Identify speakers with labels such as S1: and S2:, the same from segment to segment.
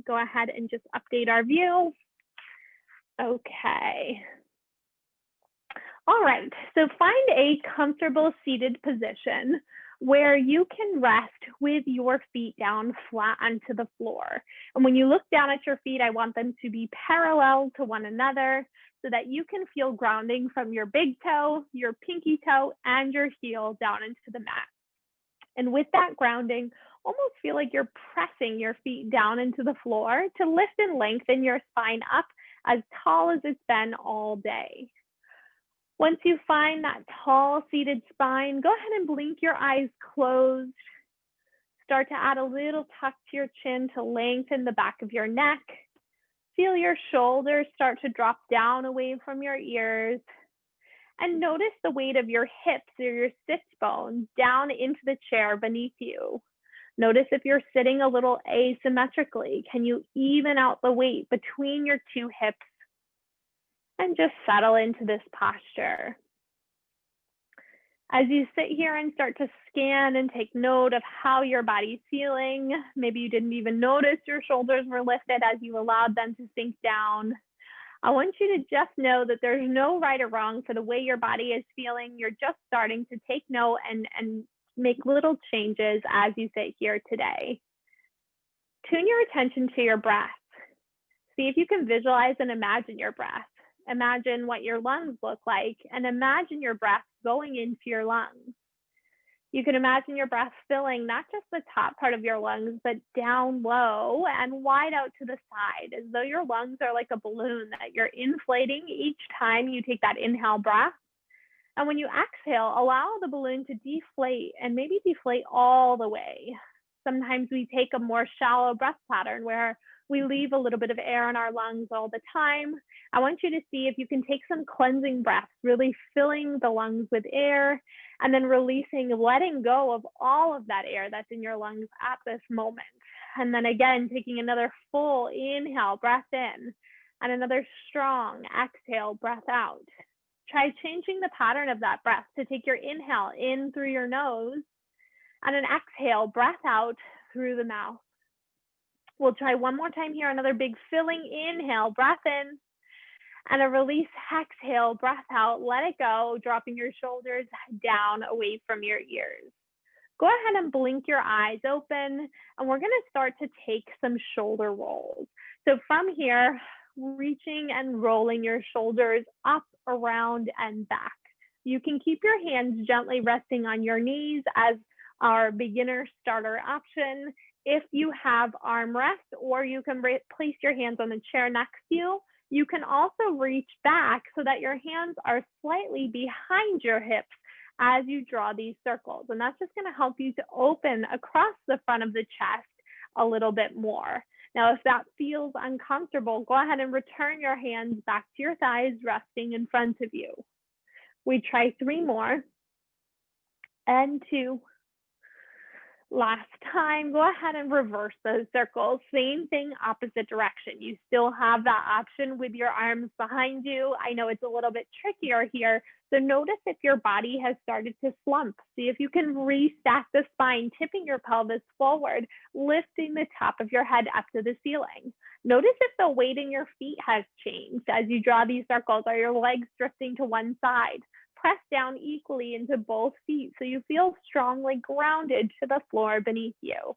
S1: go ahead and just update our view. Okay. All right, so find a comfortable seated position where you can rest with your feet down flat onto the floor. And when you look down at your feet, I want them to be parallel to one another so that you can feel grounding from your big toe, your pinky toe, and your heel down into the mat. And with that grounding, almost feel like you're pressing your feet down into the floor to lift and lengthen your spine up as tall as it's been all day. Once you find that tall seated spine, go ahead and blink your eyes closed. Start to add a little tuck to your chin to lengthen the back of your neck. Feel your shoulders start to drop down away from your ears. And notice the weight of your hips or your sit bones down into the chair beneath you. Notice if you're sitting a little asymmetrically. Can you even out the weight between your two hips? And just settle into this posture. As you sit here and start to scan and take note of how your body's feeling, maybe you didn't even notice your shoulders were lifted as you allowed them to sink down. I want you to just know that there's no right or wrong for the way your body is feeling. You're just starting to take note and make little changes as you sit here today. Tune your attention to your breath. See if you can visualize and imagine your breath. Imagine what your lungs look like and imagine your breath going into your lungs. You can imagine your breath filling not just the top part of your lungs, but down low and wide out to the side, as though your lungs are like a balloon that you're inflating each time you take that inhale breath. And when you exhale, allow the balloon to deflate and maybe deflate all the way. Sometimes we take a more shallow breath pattern where we leave a little bit of air in our lungs all the time. I want you to see if you can take some cleansing breaths, really filling the lungs with air and then releasing, letting go of all of that air that's in your lungs at this moment. And then again, taking another full inhale, breath in, and another strong exhale, breath out. Try changing the pattern of that breath to take your inhale in through your nose and an exhale, breath out through the mouth. We'll try one more time here, another big filling inhale, breath in, and a release exhale, breath out, let it go, dropping your shoulders down away from your ears. Go ahead and blink your eyes open, and we're gonna start to take some shoulder rolls. So from here, reaching and rolling your shoulders up, around, and back. You can keep your hands gently resting on your knees as our beginner starter option. If you have armrests, or you can place your hands on the chair next to you, you can also reach back so that your hands are slightly behind your hips as you draw these circles. And that's just going to help you to open across the front of the chest a little bit more. Now, if that feels uncomfortable, go ahead and return your hands back to your thighs, resting in front of you. We try 3 more, and 2. Last time, go ahead and reverse those circles. Same thing, opposite direction. You still have that option with your arms behind you. I know it's a little bit trickier here. So notice if your body has started to slump. See if you can restack the spine, tipping your pelvis forward, lifting the top of your head up to the ceiling. Notice if the weight in your feet has changed as you draw these circles. Are your legs drifting to one side? Press down equally into both feet so you feel strongly grounded to the floor beneath you.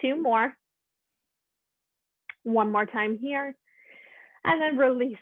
S1: 2 more. 1 more time here. And then release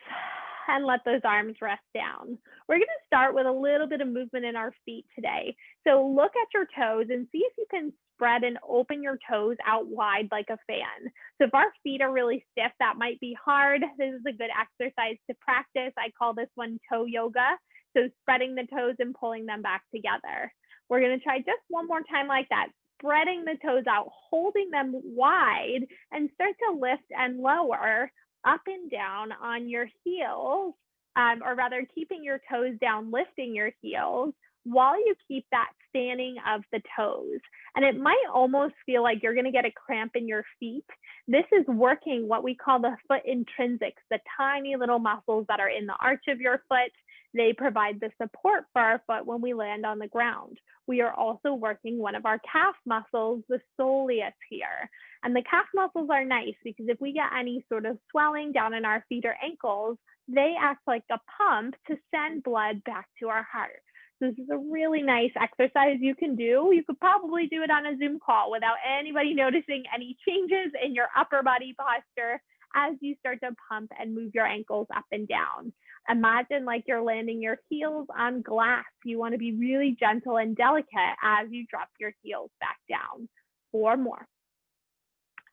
S1: and let those arms rest down. We're going to start with a little bit of movement in our feet today. So look at your toes and see if you can spread and open your toes out wide like a fan. So if our feet are really stiff, that might be hard. This is a good exercise to practice. I call this one toe yoga. So spreading the toes and pulling them back together. We're going to try just one more time like that, spreading the toes out, holding them wide, and start to lift and lower up and down on your heels, or rather keeping your toes down, lifting your heels while you keep that standing of the toes. And it might almost feel like you're going to get a cramp in your feet. This is working what we call the foot intrinsics, the tiny little muscles that are in the arch of your foot. They provide the support for our foot when we land on the ground. We are also working one of our calf muscles, the soleus here. And the calf muscles are nice because if we get any sort of swelling down in our feet or ankles, they act like a pump to send blood back to our heart. This is a really nice exercise you can do. You could probably do it on a Zoom call without anybody noticing any changes in your upper body posture as you start to pump and move your ankles up and down. Imagine like you're landing your heels on glass. You want to be really gentle and delicate as you drop your heels back down. 4 more.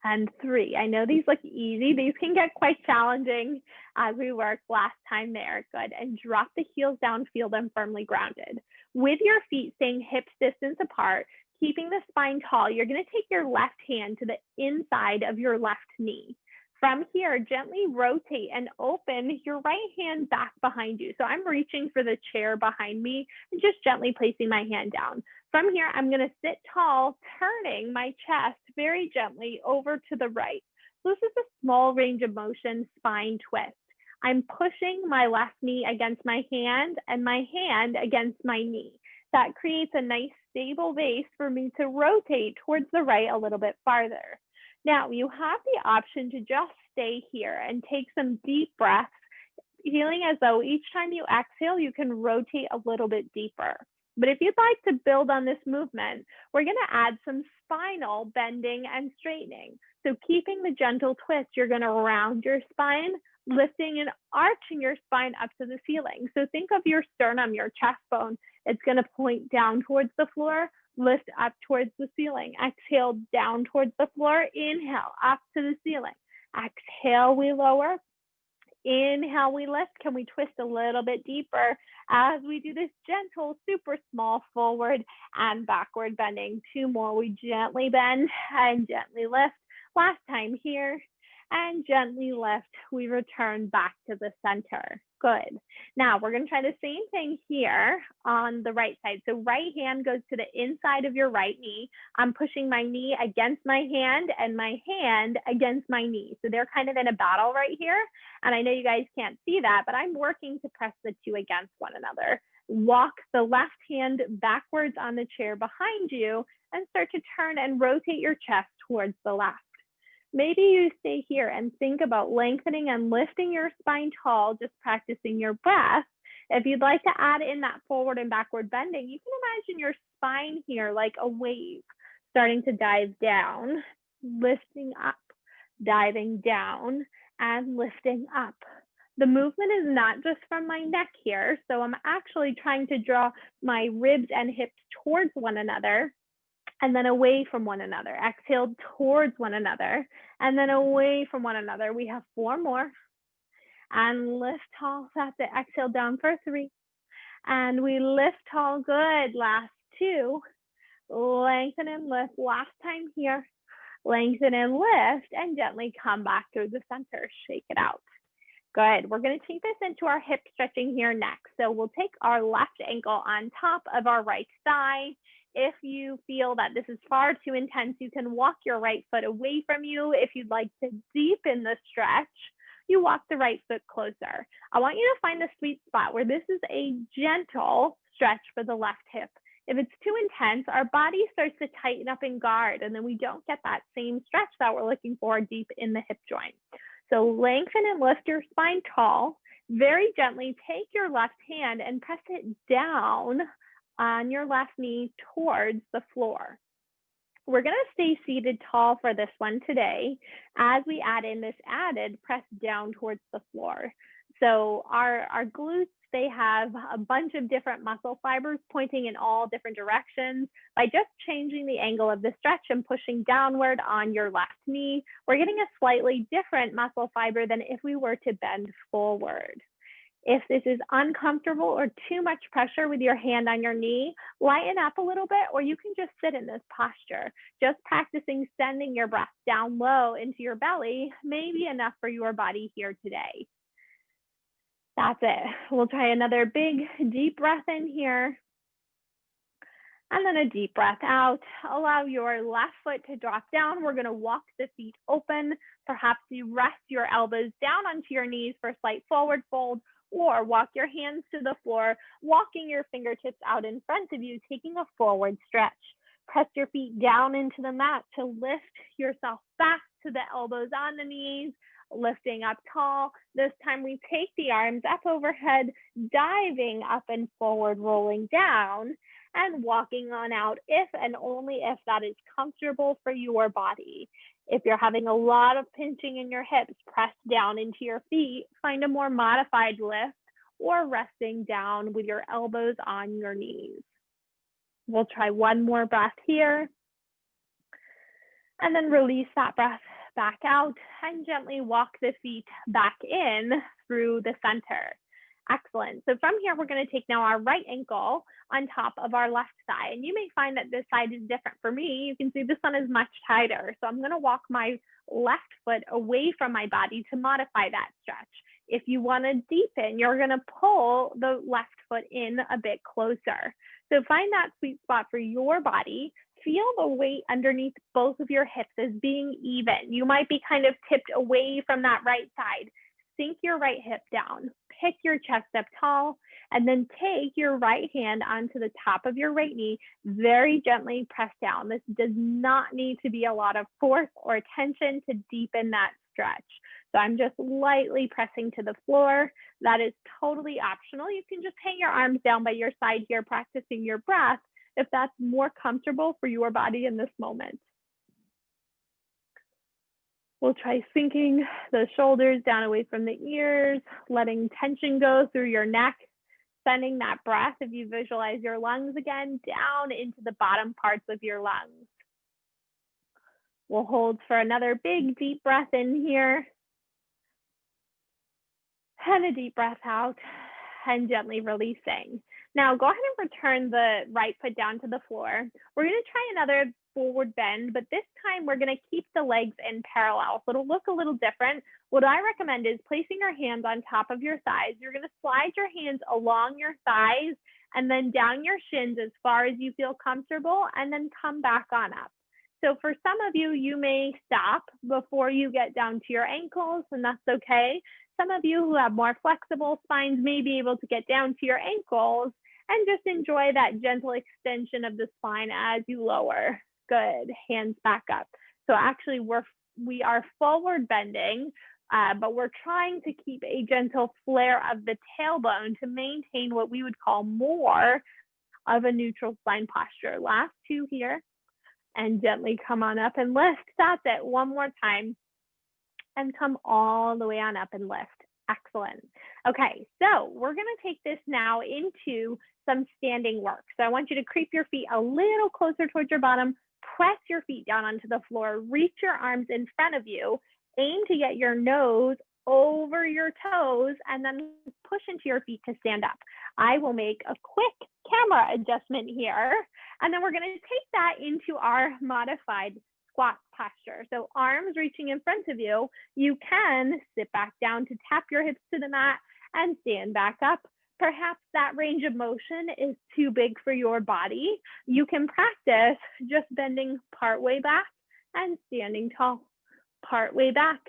S1: And 3. I know these look easy. These can get quite challenging as we work. Last time there. Good. And drop the heels down, feel them firmly grounded. With your feet staying hips distance apart, keeping the spine tall, you're going to take your left hand to the inside of your left knee. From here, gently rotate and open your right hand back behind you. So I'm reaching for the chair behind me and just gently placing my hand down. From here, I'm going to sit tall, turning my chest very gently over to the right. So this is a small range of motion spine twist. I'm pushing my left knee against my hand and my hand against my knee. That creates a nice stable base for me to rotate towards the right a little bit farther. Now, you have the option to just stay here and take some deep breaths, feeling as though each time you exhale, you can rotate a little bit deeper. But if you'd like to build on this movement, we're going to add some spinal bending and straightening. So keeping the gentle twist, you're going to round your spine, lifting and arching your spine up to the ceiling. So think of your sternum, your chest bone. It's going to point down towards the floor, lift up towards the ceiling. Exhale down towards the floor. Inhale up to the ceiling. Exhale, we lower. Inhale, we lift. Can we twist a little bit deeper as we do this gentle, super small forward and backward bending? 2 more. We gently bend and gently lift. Last time here. And gently lift. We return back to the center. Good. Now we're going to try the same thing here on the right side. So right hand goes to the inside of your right knee. I'm pushing my knee against my hand and my hand against my knee. So they're kind of in a battle right here. And I know you guys can't see that, but I'm working to press the 2 against one another. Walk the left hand backwards on the chair behind you and start to turn and rotate your chest towards the left. Maybe you stay here and think about lengthening and lifting your spine tall, just practicing your breath. If you'd like to add in that forward and backward bending, you can imagine your spine here like a wave, starting to dive down, lifting up, diving down, and lifting up. The movement is not just from my neck here, so I'm actually trying to draw my ribs and hips towards one another, and then away from one another. Exhale towards one another, and then away from one another. We have 4 more. And lift tall. That's it. Exhale down for 3. And we lift tall. Good. Last 2. Lengthen and lift. Last time here. Lengthen and lift, and gently come back through the center. Shake it out. Good. We're going to take this into our hip stretching here next. So we'll take our left ankle on top of our right thigh. If you feel that this is far too intense, you can walk your right foot away from you. If you'd like to deepen the stretch, you walk the right foot closer. I want you to find the sweet spot where this is a gentle stretch for the left hip. If it's too intense, our body starts to tighten up and guard, and then we don't get that same stretch that we're looking for deep in the hip joint. So lengthen and lift your spine tall. Very gently take your left hand and press it down on your left knee towards the floor. We're going to stay seated tall for this one today as we add in this added press down towards the floor. So our glutes, they have a bunch of different muscle fibers pointing in all different directions. By just changing the angle of the stretch and pushing downward on your left knee, we're getting a slightly different muscle fiber than if we were to bend forward. If this is uncomfortable or too much pressure with your hand on your knee, lighten up a little bit, or you can just sit in this posture. Just practicing sending your breath down low into your belly may be enough for your body here today. That's it. We'll try another big, deep breath in here. And then a deep breath out. Allow your left foot to drop down. We're going to walk the feet open. Perhaps you rest your elbows down onto your knees for a slight forward fold, or walk your hands to the floor, walking your fingertips out in front of you, taking a forward stretch. Press your feet down into the mat to lift yourself back to the elbows on the knees, lifting up tall. This time we take the arms up overhead, diving up and forward, rolling down, and walking on out if and only if that is comfortable for your body. If you're having a lot of pinching in your hips, press down into your feet, find a more modified lift, or resting down with your elbows on your knees. We'll try one more breath here, and then release that breath back out and gently walk the feet back in through the center. Excellent. So from here, we're going to take now our right ankle on top of our left thigh. And you may find that this side is different. For me, you can see this one is much tighter. So I'm going to walk my left foot away from my body to modify that stretch. If you want to deepen, you're going to pull the left foot in a bit closer. So find that sweet spot for your body. Feel the weight underneath both of your hips as being even. You might be kind of tipped away from that right side. Sink your right hip down, pick your chest up tall, and then take your right hand onto the top of your right knee, very gently press down. This does not need to be a lot of force or tension to deepen that stretch. So I'm just lightly pressing to the floor. That is totally optional. You can just hang your arms down by your side here, practicing your breath if that's more comfortable for your body in this moment. We'll try sinking the shoulders down away from the ears, letting tension go through your neck, sending that breath, if you visualize your lungs again, down into the bottom parts of your lungs. We'll hold for another big deep breath in here, and a deep breath out, and gently releasing. Now go ahead and return the right foot down to the floor. We're going to try another forward bend, but this time we're going to keep the legs in parallel. So it'll look a little different. What I recommend is placing your hands on top of your thighs. You're going to slide your hands along your thighs and then down your shins as far as you feel comfortable, and then come back on up. So for some of you, you may stop before you get down to your ankles, and that's okay. Some of you who have more flexible spines may be able to get down to your ankles and just enjoy that gentle extension of the spine as you lower. Good, hands back up. So actually we are forward bending, but we're trying to keep a gentle flare of the tailbone to maintain what we would call more of a neutral spine posture. Last two here, and gently come on up and lift. That's it, one more time. And come all the way on up and lift. Excellent. Okay, so we're going to take this now into some standing work. So I want you to creep your feet a little closer towards your bottom, press your feet down onto the floor, reach your arms in front of you, aim to get your nose over your toes, and then push into your feet to stand up. I will make a quick camera adjustment here, and then we're going to take that into our modified squat posture. So arms reaching in front of you, you can sit back down to tap your hips to the mat and stand back up. Perhaps that range of motion is too big for your body. You can practice just bending part way back and standing tall, part way back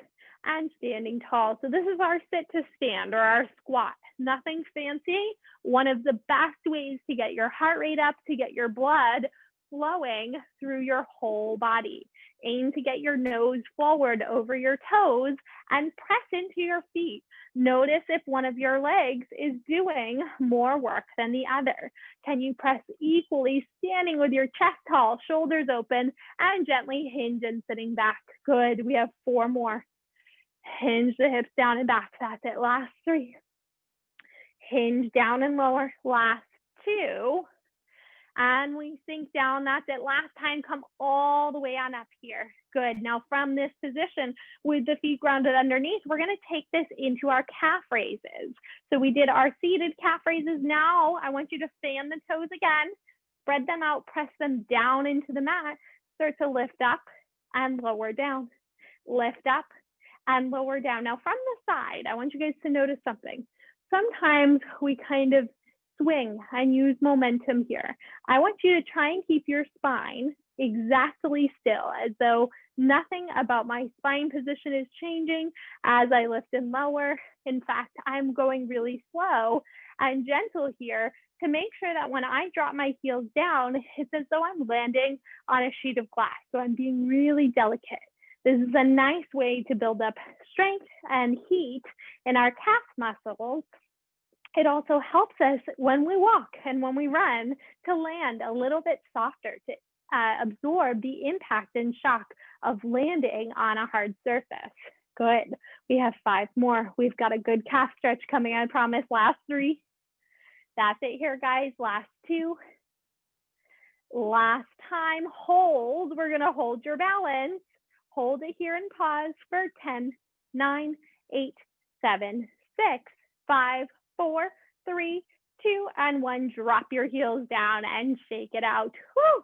S1: and standing tall. So this is our sit to stand or our squat. Nothing fancy. One of the best ways to get your heart rate up, to get your blood flowing through your whole body. Aim to get your nose forward over your toes and press into your feet. Notice if one of your legs is doing more work than the other. Can you press equally, standing with your chest tall, shoulders open, and gently hinge and sitting back? Good. We have 4 more. Hinge the hips down and back. That's it. Last 3. Hinge down and lower. Last 2. And we sink down. That's it. Last time, come all the way on up here. Good. Now from this position with the feet grounded underneath, we're going to take this into our calf raises. So we did our seated calf raises. Now I want you to fan the toes again, spread them out, press them down into the mat, start to lift up and lower down, lift up and lower down. Now from the side, I want you guys to notice something. Sometimes we kind of swing and use momentum here. I want you to try and keep your spine exactly still, as though nothing about my spine position is changing as I lift and lower. In fact, I'm going really slow and gentle here to make sure that when I drop my heels down, it's as though I'm landing on a sheet of glass. So I'm being really delicate. This is a nice way to build up strength and heat in our calf muscles. It also helps us when we walk and when we run to land a little bit softer, to absorb the impact and shock of landing on a hard surface. Good. We have 5 more. We've got a good calf stretch coming, I promise. Last 3. That's it here, guys. Last 2. Last time. Hold. We're going to hold your balance. Hold it here and pause for 10, 9, 8, 7, 6, 5, 4, 3, 2, and 1. Drop your heels down and shake it out. Whew.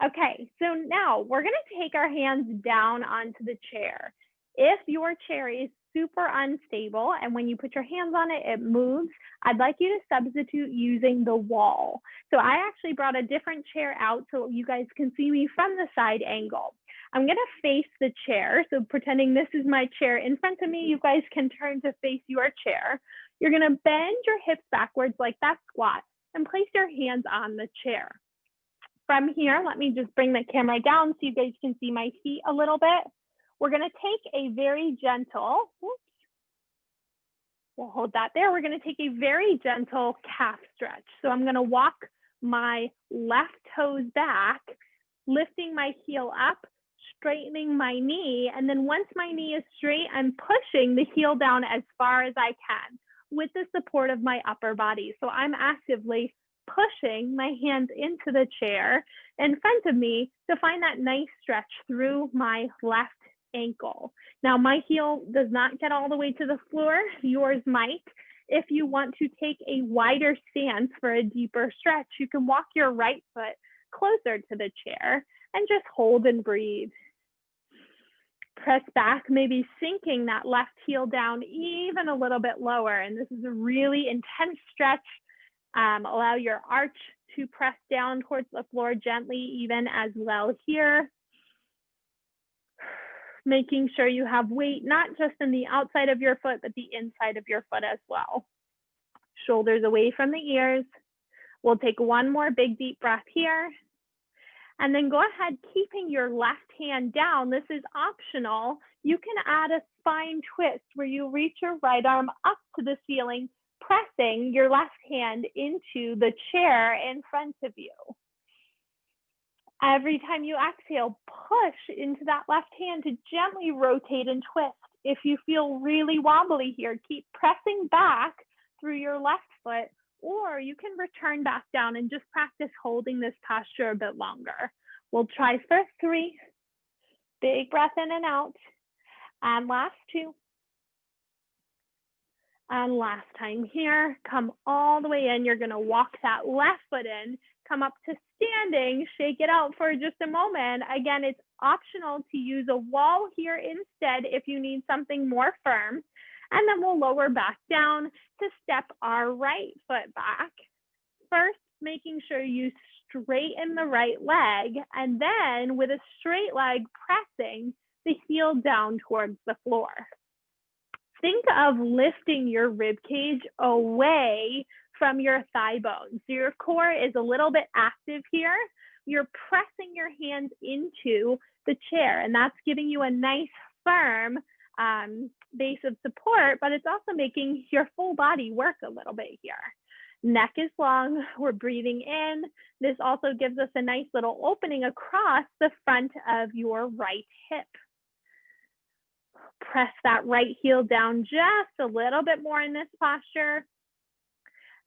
S1: Okay, so now we're going to take our hands down onto the chair. If your chair is super unstable and when you put your hands on it, it moves, I'd like you to substitute using the wall. So I actually brought a different chair out so you guys can see me from the side angle. I'm going to face the chair. So pretending this is my chair in front of me, you guys can turn to face your chair. You're going to bend your hips backwards like that squat and place your hands on the chair. From here, let me just bring the camera down so you guys can see my feet a little bit. We're going to take a very gentle, we'll hold that there. We're going to take a very gentle calf stretch. So I'm going to walk my left toes back, lifting my heel up, straightening my knee. And then once my knee is straight, I'm pushing the heel down as far as I can with the support of my upper body. So I'm actively pushing my hands into the chair in front of me to find that nice stretch through my left ankle. Now my heel does not get all the way to the floor. Yours might. If you want to take a wider stance for a deeper stretch, you can walk your right foot closer to the chair and just hold and breathe. Press back, maybe sinking that left heel down even a little bit lower. And this is a really intense stretch. Allow your arch to press down towards the floor gently, even as well here. Making sure you have weight, not just in the outside of your foot, but the inside of your foot as well. Shoulders away from the ears. We'll take one more big deep breath here. And then go ahead, keeping your left hand down. This is optional. You can add a spine twist where you reach your right arm up to the ceiling, pressing your left hand into the chair in front of you. Every time you exhale, push into that left hand to gently rotate and twist. If you feel really wobbly here, keep pressing back through your left foot, or you can return back down and just practice holding this posture a bit longer. We'll try for 3. Big breath in and out. And last 2. And last time here, come all the way in. You're going to walk that left foot in, come up to standing, shake it out for just a moment. Again, it's optional to use a wall here instead if you need something more firm. And then we'll lower back down to step our right foot back. First, making sure you straighten the right leg, and then with a straight leg, pressing the heel down towards the floor. Think of lifting your rib cage away from your thigh bones. So your core is a little bit active here. You're pressing your hands into the chair, and that's giving you a nice firm base of support, but it's also making your full body work a little bit here. Neck is long, we're breathing in. This also gives us a nice little opening across the front of your right hip. Press that right heel down just a little bit more in this posture.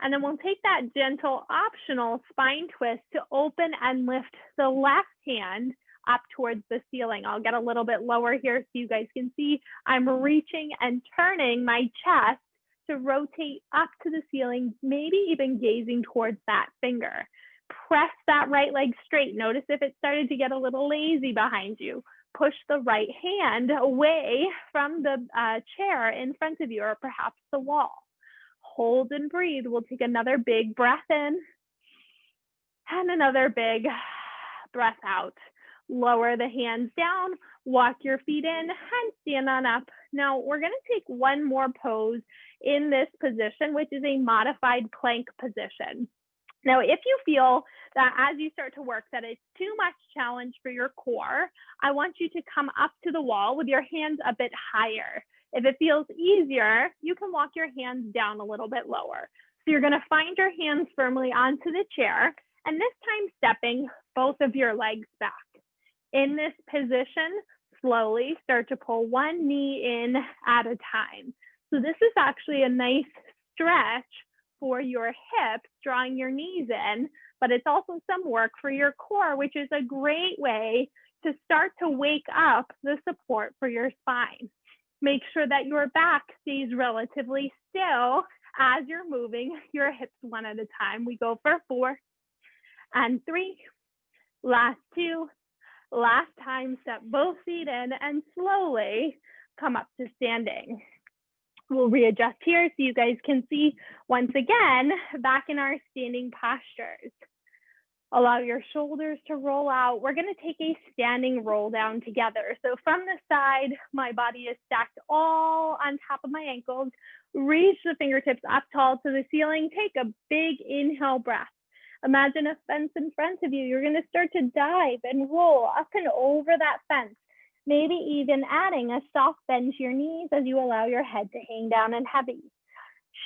S1: And then we'll take that gentle optional spine twist to open and lift the left hand up towards the ceiling. I'll get a little bit lower here so you guys can see I'm reaching and turning my chest to rotate up to the ceiling, maybe even gazing towards that finger. Press that right leg straight. Notice if it started to get a little lazy behind you. Push the right hand away from the chair in front of you, or perhaps the wall. hold and breathe. We'll take another big breath in and another big breath out. Lower the hands down, walk your feet in, and stand on up. Now we're going to take one more pose in this position, which is a modified plank position. Now, if you feel that as you start to work that it's too much challenge for your core, I want you to come up to the wall with your hands a bit higher. If it feels easier, you can walk your hands down a little bit lower. So you're going to find your hands firmly onto the chair, and this time stepping both of your legs back. In this position, slowly start to pull one knee in at a time. So this is actually a nice stretch for your hips, drawing your knees in, but it's also some work for your core, which is a great way to start to wake up the support for your spine. Make sure that your back stays relatively still as you're moving your hips one at a time. We go for 4 and 3, last 2, last time, step both feet in and slowly come up to standing. We'll readjust here so you guys can see once again back in our standing postures. Allow your shoulders to roll out. We're going to take a standing roll down together. So from the side, my body is stacked all on top of my ankles. Reach the fingertips up tall to the ceiling. Take a big inhale breath. Imagine a fence in front of you. You're going to start to dive and roll up and over that fence. Maybe even adding a soft bend to your knees as you allow your head to hang down and heavy.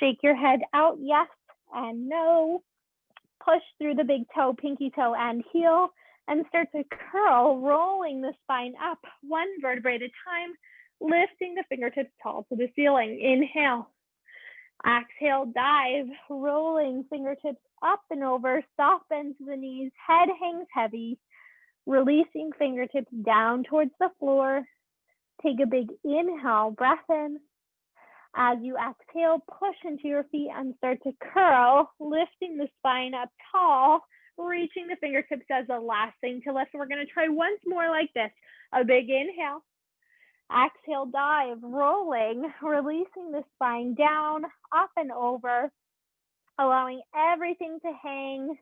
S1: Shake your head out, yes and no. Push through the big toe, pinky toe, and heel, and start to curl, rolling the spine up one vertebrae at a time, lifting the fingertips tall to the ceiling. Inhale. Exhale, dive, rolling fingertips up and over, soft bend to the knees, head hangs heavy, releasing fingertips down towards the floor. Take a big inhale, breath in. As you exhale, push into your feet and start to curl, lifting the spine up tall, reaching the fingertips as the last thing to lift. We're going to try once more like this. A big inhale. Exhale, dive, rolling, releasing the spine down, up and over, allowing everything to hang,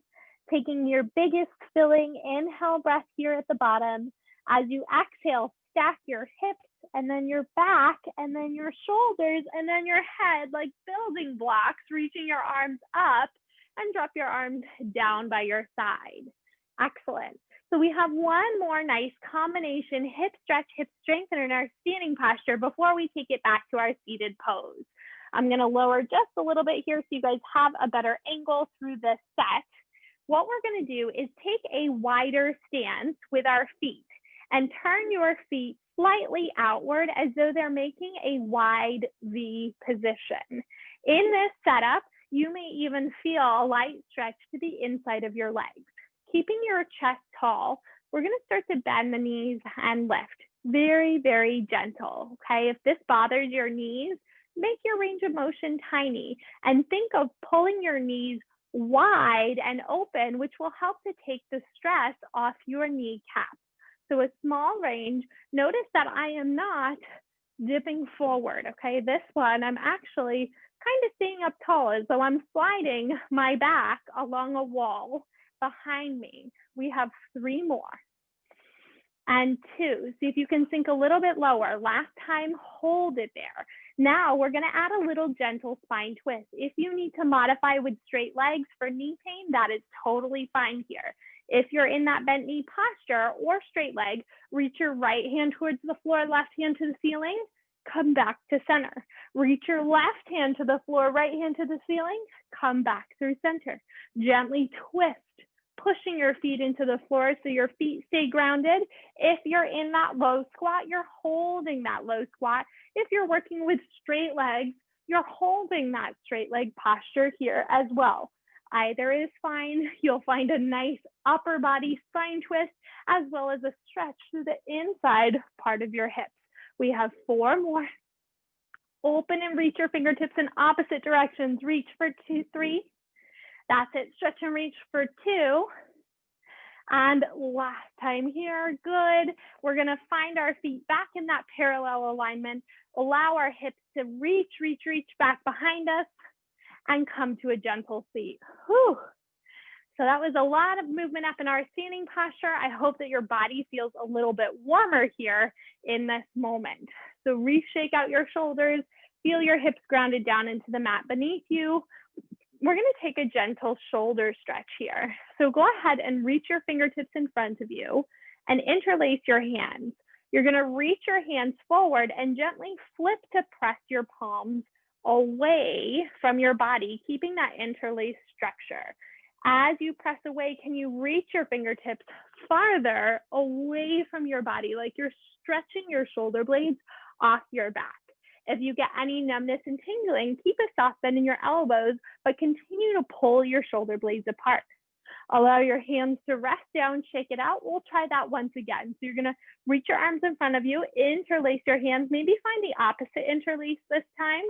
S1: taking your biggest filling inhale breath here at the bottom. As you exhale, stack your hips and then your back and then your shoulders and then your head like building blocks, reaching your arms up and drop your arms down by your side. Excellent. So we have one more nice combination hip stretch, hip strengthener in our standing posture before we take it back to our seated pose. I'm going to lower just a little bit here so you guys have a better angle through this set. What we're going to do is take a wider stance with our feet and turn your feet slightly outward as though they're making a wide V position. In this setup, you may even feel a light stretch to the inside of your legs. Keeping your chest tall, we're going to start to bend the knees and lift. Very, very gentle, okay? If this bothers your knees, make your range of motion tiny and think of pulling your knees wide and open, which will help to take the stress off your kneecap. So a small range. Notice that I am not dipping forward, okay? This one, I'm actually kind of staying up tall as though I'm sliding my back along a wall behind me. We have 3 more. And 2, see if you can sink a little bit lower. Last time, hold it there. Now we're gonna add a little gentle spine twist. If you need to modify with straight legs for knee pain, that is totally fine here. If you're in that bent knee posture or straight leg, reach your right hand towards the floor, left hand to the ceiling, come back to center. Reach your left hand to the floor, right hand to the ceiling, come back through center. Gently twist, pushing your feet into the floor so your feet stay grounded. If you're in that low squat, you're holding that low squat. If you're working with straight legs, you're holding that straight leg posture here as well. Either is fine. You'll find a nice upper body spine twist as well as a stretch through the inside part of your hips. We have 4 more. Open and reach your fingertips in opposite directions. Reach for 2, 3. That's it. Stretch and reach for 2. And last time here, good. We're gonna find our feet back in that parallel alignment. Allow our hips to reach back behind us. and come to a gentle seat. Whew. So that was a lot of movement up in our standing posture. I hope that your body feels a little bit warmer here in this moment. So reshake out your shoulders, feel your hips grounded down into the mat beneath you. We're going to take a gentle shoulder stretch here. So go ahead and reach your fingertips in front of you and interlace your hands. You're going to reach your hands forward and gently flip to press your palms away from your body, keeping that interlaced structure. As you press away, can you reach your fingertips farther away from your body, like you're stretching your shoulder blades off your back? If you get any numbness and tingling, keep a soft bend in your elbows, but continue to pull your shoulder blades apart. Allow your hands to rest down, shake it out. We'll try that once again. So you're gonna reach your arms in front of you, interlace your hands, maybe find the opposite interlace this time.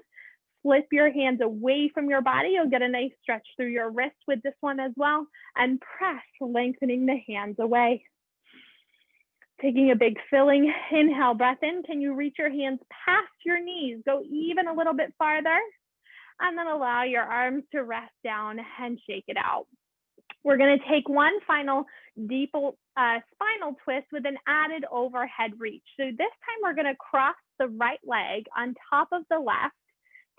S1: Flip your hands away from your body. You'll get a nice stretch through your wrist with this one as well. And press, lengthening the hands away. Taking a big filling inhale, breath in. Can you reach your hands past your knees? Go even a little bit farther. And then allow your arms to rest down and shake it out. We're going to take one final deep spinal twist with an added overhead reach. So this time we're going to cross the right leg on top of the left.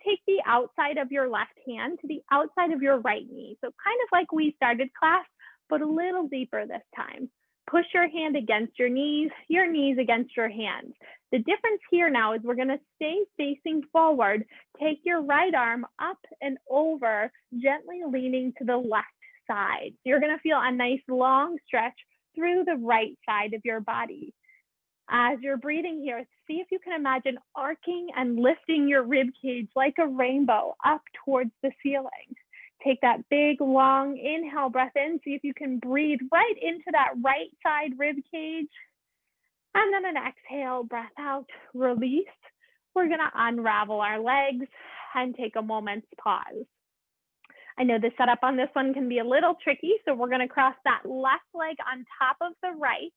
S1: Take the outside of your left hand to the outside of your right knee. So kind of like we started class, but a little deeper this time. Push your hand against your knees against your hands. The difference here now is we're going to stay facing forward. Take your right arm up and over, gently leaning to the left side. You're going to feel a nice long stretch through the right side of your body. As you're breathing here, see if you can imagine arcing and lifting your rib cage like a rainbow up towards the ceiling. Take that big, long inhale breath in. See if you can breathe right into that right side rib cage. And then an exhale, breath out, release. We're going to unravel our legs and take a moment's pause. I know the setup on this one can be a little tricky, so we're going to cross that left leg on top of the right.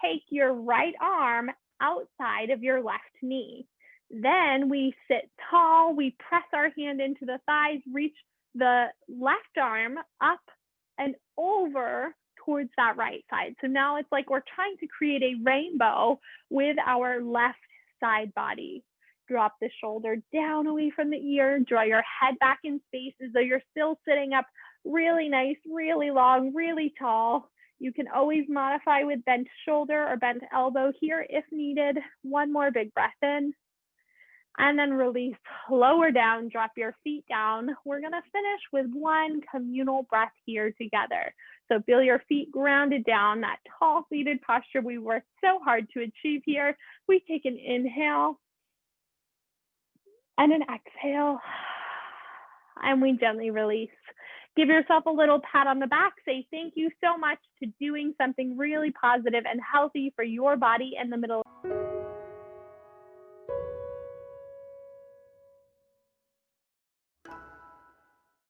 S1: Take your right arm outside of your left knee. Then we sit tall, we press our hand into the thighs, reach the left arm up and over towards that right side. So now it's like we're trying to create a rainbow with our left side body. Drop the shoulder down away from the ear, draw your head back in space as though you're still sitting up really nice, really long, really tall. You can always modify with bent shoulder or bent elbow here if needed. One more big breath in. And then release, lower down, drop your feet down. We're gonna finish with one communal breath here together. So feel your feet grounded down, that tall seated posture we worked so hard to achieve here. We take an inhale and an exhale, and we gently release. Give yourself a little pat on the back. Say thank you so much to doing something really positive and healthy for your body in the middle.